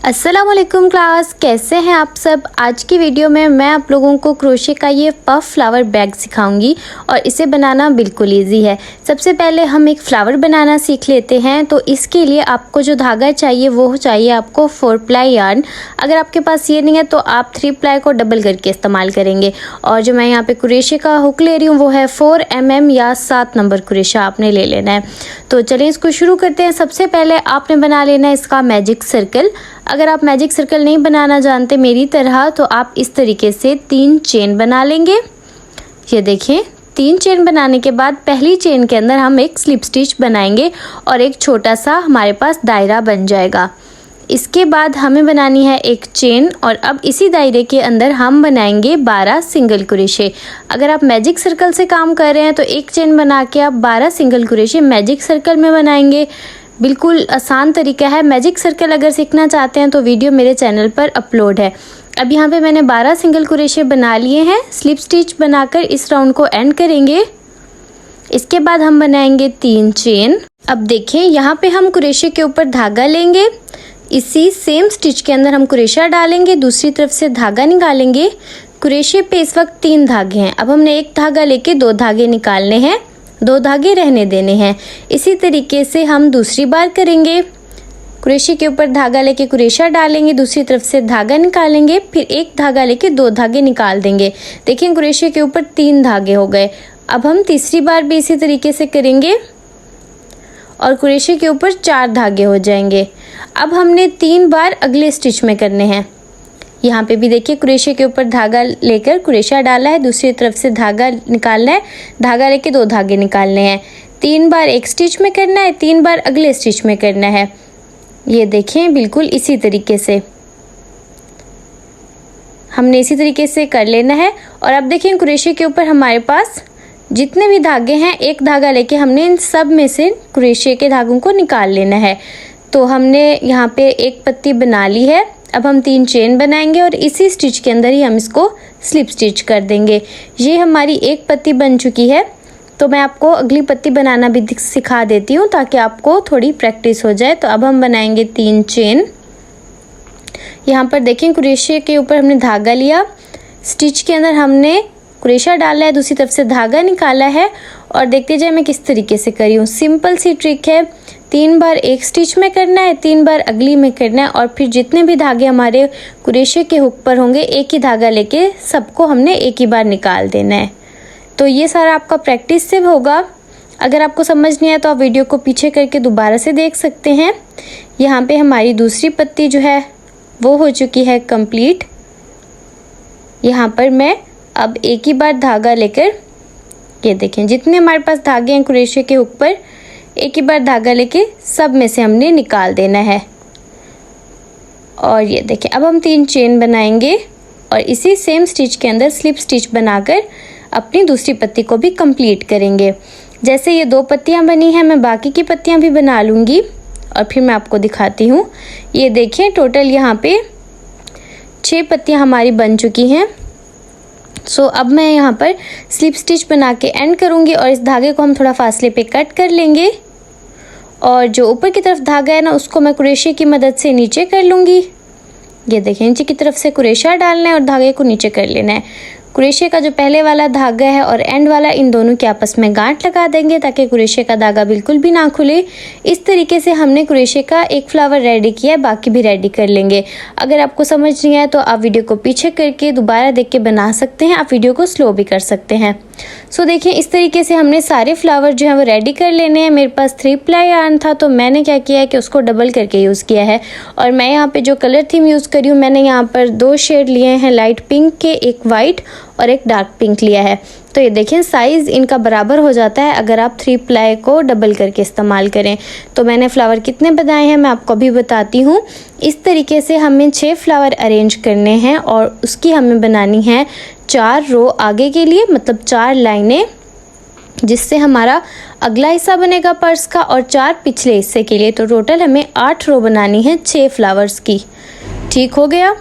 अस्सलामुअलैकुम क्लास, कैसे हैं आप सब। आज की वीडियो में मैं आप लोगों को क्रोशे का ये पफ फ्लावर बैग सिखाऊंगी और इसे बनाना बिल्कुल इजी है। सबसे पहले हम एक फ्लावर बनाना सीख लेते हैं। तो इसके लिए आपको जो धागा चाहिए वो चाहिए आपको 4 प्लाई यार्न। अगर आपके पास ये नहीं है तो आप 3 प्लाई को डबल करके इस्तेमाल करेंगे। और जो मैं यहाँ पे क्रोशे का हुक ले रही हूँ वो है 4 mm या 7 नंबर क्रोशा आपने ले लेना है। तो चलिए इसको शुरू करते हैं। सबसे पहले आपने बना लेना है इसका मैजिक सर्कल। अगर आप मैजिक सर्कल नहीं बनाना जानते मेरी तरह तो आप इस तरीके से 3 चेन बना लेंगे। ये देखें, 3 चेन बनाने के बाद पहली चेन के अंदर हम एक स्लिप स्टिच बनाएंगे और एक छोटा सा हमारे पास दायरा बन जाएगा। इसके बाद हमें बनानी है एक चेन और अब इसी दायरे के अंदर हम बनाएंगे 12 सिंगल क्रोशे। अगर आप मैजिक सर्कल से काम कर रहे हैं तो एक चेन बना के आप 12 सिंगल क्रोशे मैजिक सर्कल में बनाएंगे। बिल्कुल आसान तरीका है। मैजिक सर्कल अगर सीखना चाहते हैं तो वीडियो मेरे चैनल पर अपलोड है। अब यहाँ पे मैंने 12 सिंगल क्रोशे बना लिए हैं। स्लिप स्टिच बनाकर इस राउंड को एंड करेंगे। इसके बाद हम बनाएंगे 3 चेन। अब देखें, यहाँ पे हम क्रोशे के ऊपर धागा लेंगे, इसी सेम स्टिच के अंदर हम क्रोशा डालेंगे, दूसरी तरफ से धागा निकालेंगे। क्रोशे पे इस वक्त 3 धागे हैं। अब हमने एक धागा लेके 2 धागे निकालने हैं, 2 धागे रहने देने हैं। इसी तरीके से हम दूसरी बार करेंगे। क्रोशे के ऊपर धागा लेके क्रोशा डालेंगे, दूसरी तरफ से धागा निकालेंगे, फिर एक धागा लेके 2 धागे निकाल देंगे। देखिए क्रोशे के ऊपर 3 धागे हो गए। अब हम तीसरी बार भी इसी तरीके से करेंगे और क्रोशे के ऊपर 4 धागे हो जाएंगे। अब हमने 3 बार अगले स्टिच में करने हैं। यहाँ पे भी देखिए क्रोशे के ऊपर धागा लेकर क्रोशा डाला है, दूसरी तरफ से धागा निकालना है, धागा लेके 2 धागे निकालने हैं। 3 बार एक स्टिच में करना है, 3 बार अगले स्टिच में करना है। ये देखें बिल्कुल इसी तरीके से हमने इसी तरीके से कर लेना है। और अब देखिए क्रोशे के ऊपर हमारे पास जितने भी धागे हैं एक धागा लेके हमने इन सब में से क्रोशे के धागों को निकाल लेना है। तो हमने यहाँ पे एक पत्ती बना ली है। अब हम 3 चेन बनाएंगे और इसी स्टिच के अंदर ही हम इसको स्लिप स्टिच कर देंगे। ये हमारी एक पत्ती बन चुकी है। तो मैं आपको अगली पत्ती बनाना भी सिखा देती हूँ ताकि आपको थोड़ी प्रैक्टिस हो जाए। तो अब हम बनाएंगे 3 चेन। यहाँ पर देखें क्रोशे के ऊपर हमने धागा लिया, स्टिच के अंदर हमने क्रोशा डाला है, दूसरी तरफ से धागा निकाला है और देखते जाए मैं किस तरीके से करी हूँ। सिंपल सी ट्रिक है। 3 बार एक स्टिच में करना है, 3 बार अगली में करना है और फिर जितने भी धागे हमारे क्रोशे के हुक पर होंगे एक ही धागा लेके सबको हमने एक ही बार निकाल देना है। तो ये सारा आपका प्रैक्टिस से होगा। अगर आपको समझ नहीं आया तो आप वीडियो को पीछे करके दोबारा से देख सकते हैं। यहाँ पे हमारी दूसरी पत्ती जो है वो हो चुकी है कंप्लीट। यहाँ पर मैं अब एक ही बार धागा लेकर, ये देखें जितने हमारे पास धागे हैं क्रोशे के हुक पर एक ही बार धागा लेके सब में से हमने निकाल देना है। और ये देखें अब हम 3 चेन बनाएंगे और इसी सेम स्टिच के अंदर स्लिप स्टिच बनाकर अपनी दूसरी पत्ती को भी कंप्लीट करेंगे। जैसे ये 2 पत्तियां बनी हैं मैं बाकी की पत्तियां भी बना लूँगी और फिर मैं आपको दिखाती हूँ। ये देखें टोटल यहाँ पे 6 पत्तियां हमारी बन चुकी हैं। सो अब मैं यहाँ पर स्लिप स्टिच बना के एंड करूँगी और इस धागे को हम थोड़ा फासले पे कट कर लेंगे और जो ऊपर की तरफ धागा है ना उसको मैं क्रोशे की मदद से नीचे कर लूँगी। ये देखें नीचे की तरफ से क्रोशा डालना है और धागे को नीचे कर लेना है। क्रोशे का जो पहले वाला धागा है और एंड वाला इन दोनों के आपस में गांठ लगा देंगे ताकि क्रोशे का धागा बिल्कुल भी ना खुले। इस तरीके से हमने क्रोशे का एक फ्लावर रेडी किया है, बाकी भी रेडी कर लेंगे। अगर आपको समझ नहीं आया तो आप वीडियो को पीछे करके दोबारा देख के बना सकते हैं। आप वीडियो को स्लो भी कर सकते हैं। सो देखिए इस तरीके से हमने सारे फ्लावर जो है वो रेडी कर लेने हैं। मेरे पास 3 प्लाई यार्न था तो मैंने क्या किया है कि उसको डबल करके यूज़ किया है। और मैं यहाँ पे जो कलर थीम यूज़ करी हूँ मैंने यहाँ पर 2 शेड लिए हैं, लाइट पिंक के, एक वाइट और एक डार्क पिंक लिया है। तो ये देखें साइज़ इनका बराबर हो जाता है अगर आप 3 प्लाई को डबल करके इस्तेमाल करें। तो मैंने फ्लावर कितने बनाए हैं मैं आपको अभी बताती हूँ। इस तरीके से हमें 6 फ्लावर अरेंज करने हैं और उसकी हमें बनानी है 4 रो आगे के लिए, मतलब 4 लाइनें, जिससे हमारा अगला हिस्सा बनेगा पर्स का और 4 पिछले हिस्से के लिए। तो टोटल हमें 8 रो बनानी है 6 फ्लावर्स की। ठीक हो गया।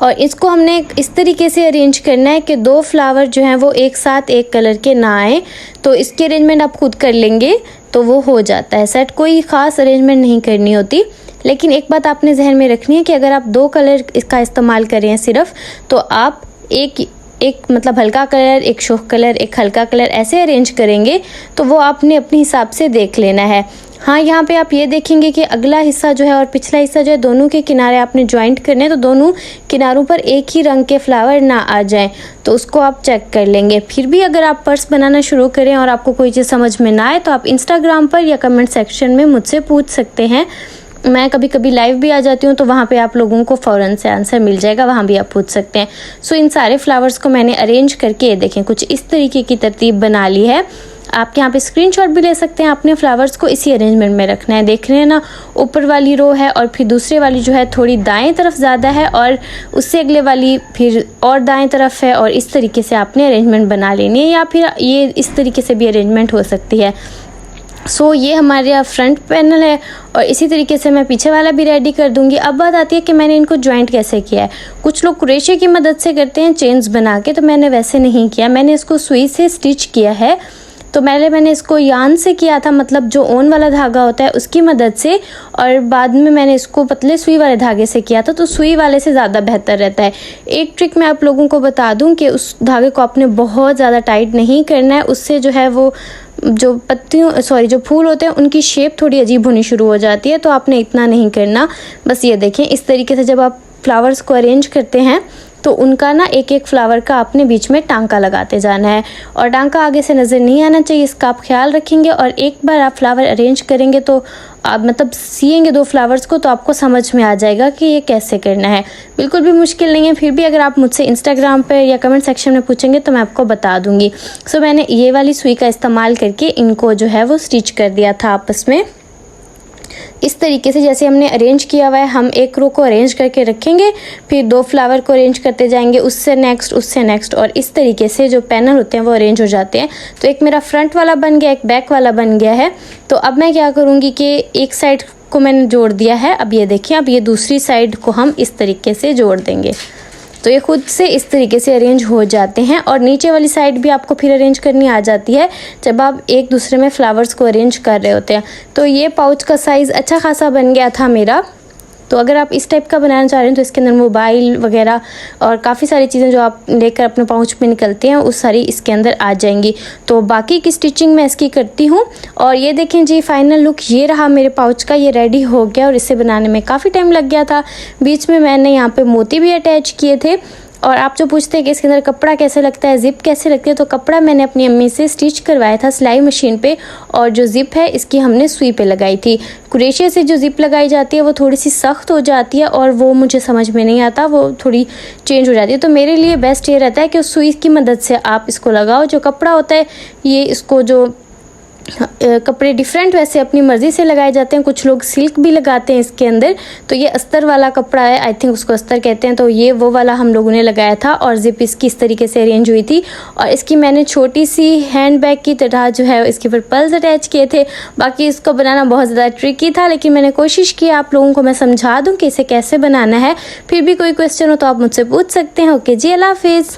और इसको हमने इस तरीके से अरेंज करना है कि 2 फ्लावर जो हैं वो एक साथ एक कलर के ना आए। तो इसकी अरेंजमेंट आप खुद कर लेंगे तो वो हो जाता है सेट, कोई ख़ास अरेंजमेंट नहीं करनी होती। लेकिन एक बात आपने जहन में रखनी है कि अगर आप 2 कलर इसका इस्तेमाल कर रहे हैं सिर्फ, तो आप एक मतलब हल्का कलर, एक शौक कलर, एक हल्का कलर ऐसे अरेंज करेंगे तो वो आपने अपने हिसाब से देख लेना है। हाँ, यहाँ पे आप ये देखेंगे कि अगला हिस्सा जो है और पिछला हिस्सा जो है, दोनों के किनारे आपने ज्वाइंट करने हैं, तो दोनों किनारों पर एक ही रंग के फ्लावर ना आ जाएं, तो उसको आप चेक कर लेंगे। फिर भी अगर आप पर्स बनाना शुरू करें और आपको कोई चीज़ समझ में ना आए तो आप इंस्टाग्राम पर या कमेंट सेक्शन में मुझसे पूछ सकते हैं। मैं कभी कभी लाइव भी आ जाती हूँ, तो वहाँ पे आप लोगों को फ़ौरन से आंसर मिल जाएगा, वहाँ भी आप पूछ सकते हैं। सो इन सारे फ्लावर्स को मैंने अरेंज करके देखें कुछ इस तरीके की तरतीब बना ली है। आप यहाँ पे स्क्रीनशॉट भी ले सकते हैं। आपने फ्लावर्स को इसी अरेंजमेंट में रखना है। देख रहे हैं ना, ऊपर वाली रो है और फिर दूसरे वाली जो है थोड़ी दाएं तरफ ज़्यादा है और उससे अगले वाली फिर और दाएं तरफ है, और इस तरीके से आपने अरेंजमेंट बना लेनी है, या फिर ये इस तरीके से भी अरेंजमेंट हो सकती है। सो ये हमारे फ्रंट पैनल है और इसी तरीके से मैं पीछे वाला भी रेडी कर दूंगी। अब बात आती है कि मैंने इनको ज्वाइंट कैसे किया है। कुछ लोग क्रोशे की मदद से करते हैं चेन्स बना के, तो मैंने वैसे नहीं किया। मैंने इसको सुई से स्टिच किया है। तो मैंने इसको यान से किया था, मतलब जो ओन वाला धागा होता है उसकी मदद से, और बाद में मैंने इसको पतले सुई वाले धागे से किया था। तो सुई वाले से ज़्यादा बेहतर रहता है। एक ट्रिक मैं आप लोगों को बता दूं कि उस धागे को आपने बहुत ज़्यादा टाइट नहीं करना है, उससे जो है वो जो फूल होते हैं उनकी शेप थोड़ी अजीब होनी शुरू हो जाती है। तो आपने इतना नहीं करना। बस ये देखें, इस तरीके से जब आप फ्लावर्स को अरेंज करते हैं तो उनका ना एक एक फ्लावर का आपने बीच में टांका लगाते जाना है, और टांका आगे से नज़र नहीं आना चाहिए, इसका आप ख्याल रखेंगे। और एक बार आप फ्लावर अरेंज करेंगे तो आप मतलब सिएंगे 2 फ्लावर्स को, तो आपको समझ में आ जाएगा कि ये कैसे करना है। बिल्कुल भी मुश्किल नहीं है। फिर भी अगर आप मुझसे इंस्टाग्राम पर या कमेंट सेक्शन में पूछेंगे तो मैं आपको बता दूंगी। सो मैंने ये वाली सुई का इस्तेमाल करके इनको जो है वो स्टिच कर दिया था आपस में। इस तरीके से जैसे हमने अरेंज किया हुआ है, हम एक रो को अरेंज करके रखेंगे, फिर 2 फ्लावर को अरेंज करते जाएंगे, उससे नेक्स्ट, और इस तरीके से जो पैनल होते हैं वो अरेंज हो जाते हैं। तो एक मेरा फ्रंट वाला बन गया, एक बैक वाला बन गया है। तो अब मैं क्या करूँगी कि एक साइड को मैंने जोड़ दिया है। अब ये देखिए, अब ये दूसरी साइड को हम इस तरीके से जोड़ देंगे, तो ये खुद से इस तरीके से अरेंज हो जाते हैं। और नीचे वाली साइड भी आपको फिर अरेंज करनी आ जाती है जब आप एक दूसरे में फ्लावर्स को अरेंज कर रहे होते हैं। तो ये पाउच का साइज़ अच्छा खासा बन गया था मेरा। तो अगर आप इस टाइप का बनाना चाह रहे हैं तो इसके अंदर मोबाइल वगैरह और काफ़ी सारी चीज़ें जो आप लेकर अपने पाउच में निकलते हैं, वो सारी इसके अंदर आ जाएंगी। तो बाकी की स्टिचिंग मैं इसकी करती हूँ। और ये देखें जी, फाइनल लुक ये रहा मेरे पाउच का। ये रेडी हो गया और इसे बनाने में काफ़ी टाइम लग गया था। बीच में मैंने यहाँ पे मोती भी अटैच किए थे। और आप जो पूछते हैं कि इसके अंदर कपड़ा कैसे लगता है, ज़िप कैसे लगती है, तो कपड़ा मैंने अपनी अम्मी से स्टिच करवाया था सिलाई मशीन पे, और जो ज़िप है इसकी हमने सुई पे लगाई थी। क्रोशे से जो ज़िप लगाई जाती है वो थोड़ी सी सख्त हो जाती है और वो मुझे समझ में नहीं आता, वो थोड़ी चेंज हो जाती है। तो मेरे लिए बेस्ट ये रहता है कि उस सुई की मदद से आप इसको लगाओ। जो कपड़ा होता है ये इसको जो कपड़े डिफरेंट वैसे अपनी मर्ज़ी से लगाए जाते हैं। कुछ लोग सिल्क भी लगाते हैं इसके अंदर। तो ये अस्तर वाला कपड़ा है, आई थिंक उसको अस्तर कहते हैं। तो ये वो वाला हम लोगों ने लगाया था और ज़िप इसकी इस तरीके से अरेंज हुई थी। और इसकी मैंने छोटी सी हैंड बैग की तरह जो है इसके ऊपर पर्ल्स अटैच किए थे। बाकी इसको बनाना बहुत ज़्यादा ट्रिकी था, लेकिन मैंने कोशिश की आप लोगों को मैं समझा दूँ कि इसे कैसे बनाना है। फिर भी कोई क्वेश्चन हो तो आप मुझसे पूछ सकते हैं। ओके जी, अल्लाह हाफिज़।